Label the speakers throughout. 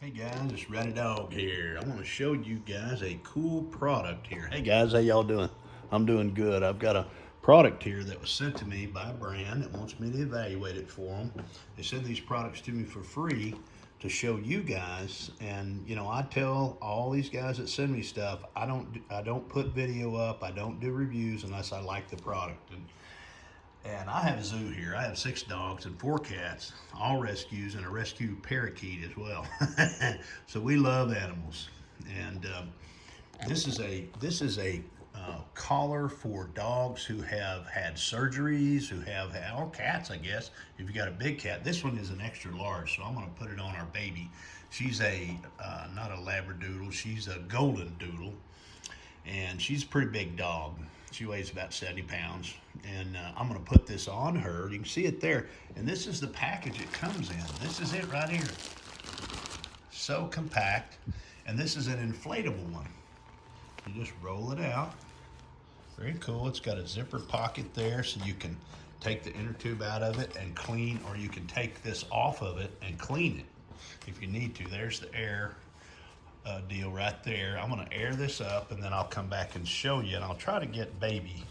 Speaker 1: Hey guys, it's Ratty Dog here. I want to show you guys a cool product here. Hey guys, how y'all doing? I'm doing good. I've got a product here that was sent to me by a brand that wants me to evaluate it for them. They send these products to me for free to show you guys. And you know, I tell all these guys that send me stuff, I don't put video up. I don't do reviews unless I like the product. And I have a zoo here. I have 6 dogs and 4 cats, all rescues, and a rescue parakeet as well. So we love animals. And this is a collar for dogs who have had surgeries, who have had, or cats, I guess. If you got a big cat, this one is an extra large, so I'm going to put it on our baby. She's a not a labradoodle, she's a golden doodle, and she's a pretty big dog. She weighs about 70 pounds, and I'm going to put this on her. You can see it there, and this is the package it comes in. This is it right here. So compact, and this is an inflatable one. You just roll it out. Very cool. It's got a zipper pocket there, so you can take the inner tube out of it and clean, or you can take this off of it and clean it if you need to. There's the air deal right there. I'm going to air this up, and then I'll come back and show you, and I'll try to get baby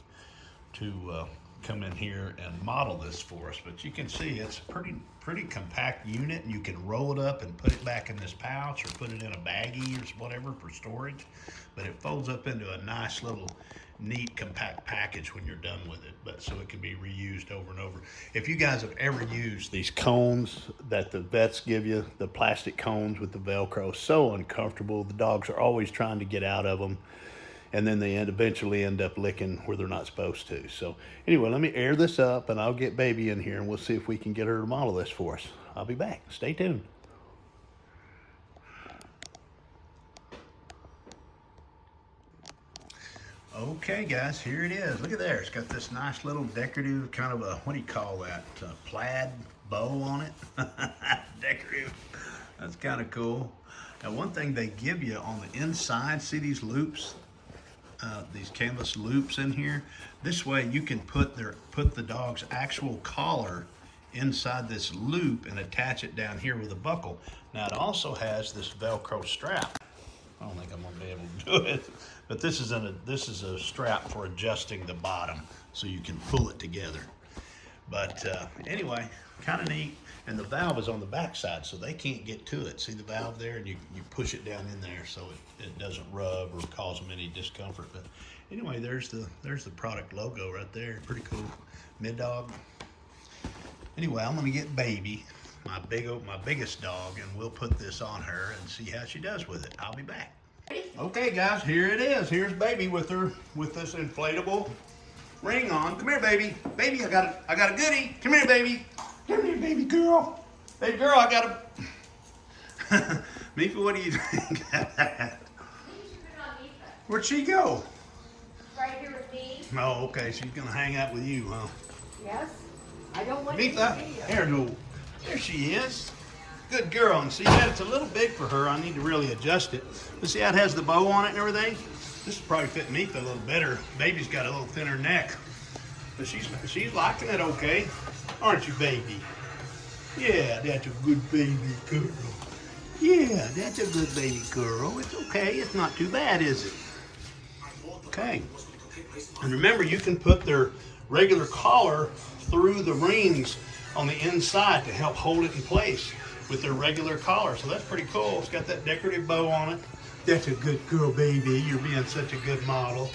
Speaker 1: to come in here and model this for us. But you can see it's a pretty compact unit, and you can roll it up and put it back in this pouch or put it in a baggie or whatever for storage. But it folds up into a nice little neat compact package when you're done with it, but so it can be reused over and over. If you guys have ever used these cones that the vets give you, the plastic cones with the Velcro, so uncomfortable. The dogs are always trying to get out of them, and then they eventually end up licking where they're not supposed to. So anyway, let me air this up, and I'll get baby in here, and we'll see if we can get her to model this for us. I'll be back. Stay tuned. Okay guys, here it is. Look at there. It's got this nice little decorative kind of a, what do you call that? Plaid bow on it. Decorative. That's kind of cool. Now one thing they give you on the inside, see these loops? These canvas loops in here. This way you can put the dog's actual collar inside this loop and attach it down here with a buckle. Now it also has this Velcro strap. I don't think I'm gonna be able to do it, but this is a strap for adjusting the bottom so you can pull it together. But anyway, kind of neat. And the valve is on the back side, so they can't get to it. See the valve there, and you push it down in there so it doesn't rub or cause them any discomfort. But anyway, there's the product logo right there. Pretty cool. Mid dog. Anyway, I'm gonna get baby, my biggest dog, and we'll put this on her and see how she does with it. I'll be back. Okay guys, here it is. Here's baby with this inflatable ring on. Come here, baby. Baby, I got a goodie. Come here, baby. Come here, baby girl. Baby girl, I got a Mifa, what do you think? Where'd she go?
Speaker 2: Right here with me.
Speaker 1: Oh, okay. She's gonna hang out with you, huh?
Speaker 2: Yes. I don't want
Speaker 1: Mifa, there she is. Good girl. And see that it's a little big for her. I need to really adjust it. But see how it has the bow on it and everything? This will probably fit Mifa a little better. Baby's got a little thinner neck. But she's liking it okay. Aren't you, baby? Yeah, that's a good baby girl. Yeah, that's a good baby girl. It's okay. It's not too bad, is it? Okay. And remember, you can put their regular collar through the rings on the inside to help hold it in place with their regular collar. So that's pretty cool. It's got that decorative bow on it. That's a good girl, baby. You're being such a good model.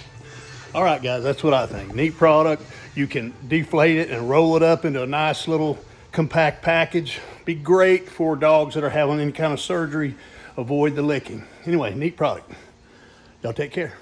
Speaker 1: All right, guys, that's what I think. Neat product. You can deflate it and roll it up into a nice little compact package. Be great for dogs that are having any kind of surgery. Avoid the licking. Anyway, neat product. Y'all take care.